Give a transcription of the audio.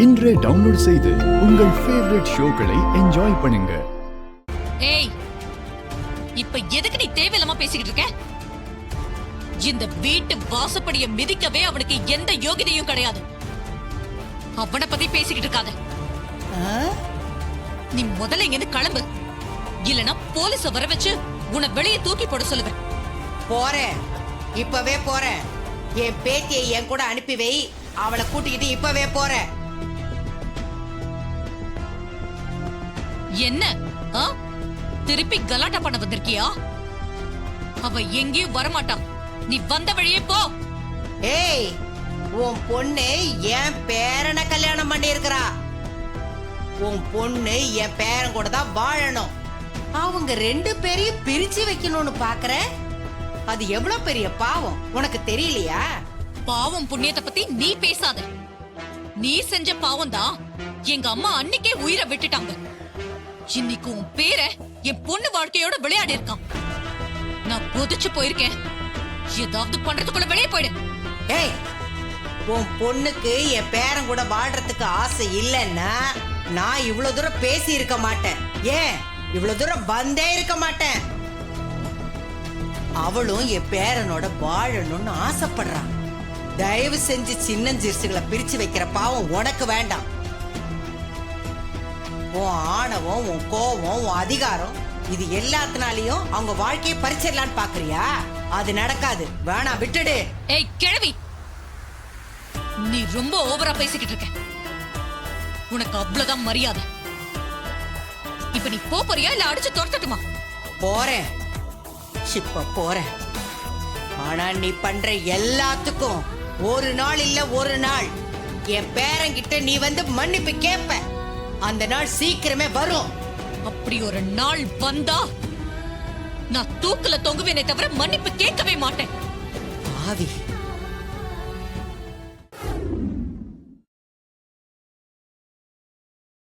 இன்றே டவுன்லோட் செய்து உங்கள் ஃபேவரட் ஷோக்களை என்ஜாய் பண்ணுங்க. ஏய், இப்ப எதுக்கு நீ தேவையில்லாம பேசிக்கிட்டு இருக்க? இந்த வீட்டு வாசப்படிய மிதிக்கவே அவனுக்கு எந்த யோகிதையும் கிடையாது. அவனை பத்தி பேசிக்கிட்டு இருக்காத. நீ முதல்ல இங்கிருந்து கிளம்பு, இல்லனா போலீஸ வர வச்சு உன்னை வெளியே தூக்கி போட சொல்லுவேன். போறேன், இப்பவே போறேன். என் பேத்தியை என் கூட அனுப்பி வை, அவளை கூட்டிக்கிட்டு இப்பவே போறேன். என்ன திருப்பி கலாட்டா பண்ண வந்திருக்கியா? அவ எங்கேயும் வரமாட்டான், நீ வந்த வழியே போ. ஏய், உன் பொண்ணு என் பேரனை கல்யாணம் பண்ணி இருக்கிறா. உன் பொண்ணு என் பேரன் கூட தான் வாழணும். அவங்க ரெண்டு பேரையும் பிரிச்சு வைக்கணும்னு பாக்குற? அது எவ்வளவு பெரிய பாவம், உனக்கு தெரியலையா? பாவம் புண்ணியத்தை பத்தி நீ பேசாத. நீ செஞ்ச பாவம் தான் எங்க அம்மா அன்னைக்கே உயிரை விட்டுட்டாங்க. இன்னைக்கு உன் பேர என் பொண்ணு வாழ்க்கையோட விளையாடி இருக்கான். நான் கொதிச்சு போயிருக்கேன். ஏதாவது பண்றதுக்குள்ள வெளியே போயிடு. ஏய், உன் பொண்ணுக்கு என் பேரன் கூட வாழ்றதுக்கு ஆசை இல்லைன்னா நான் இவ்வளவு தூரம் பேசி இருக்க மாட்டேன். ஏன் இவ்வளவு தூரம் வந்தே இருக்க மாட்டேன். அவளும் என் பேரனோட வாழணும்னு ஆசைப்படுறான். தயவு செஞ்சு சின்னஞ்சிறுசுகளை பிரிச்சு வைக்கிற பாவம் உனக்கு வேண்டாம். உன் ஆணவம், உன் கோபம், உன் அதிகாரம், இது எல்லாத்தினாலையும் அவங்க வாழ்க்கையை பறிச்சிடலான்னு பாக்குறியா? அது நடக்காது, வேணாம், விட்டுடு. ஏய் கிழவி, நீ ரொம்ப ஓவரா பேசிக்கிட்டு இருக்க. உனக்கு அவ்வளவுதான் மரியாதை. இப்ப நீ போறியா இல்ல அடிச்சு துரத்தட்டுமா? போறேன், இப்ப போறேன். ஆனா நீ பண்ற எல்லாத்துக்கும் ஒரு நாள் இல்ல ஒரு நாள் என் பேரங்கிட்ட நீ வந்து மன்னிப்பு கேப்ப. அந்த நாள் சீக்கிரமே வரும். அப்படி ஒரு நாள் வந்தா நான் தூக்குல தொங்குவேனே தவிர மன்னிப்பு கேட்கவே மாட்டேன். பாவி,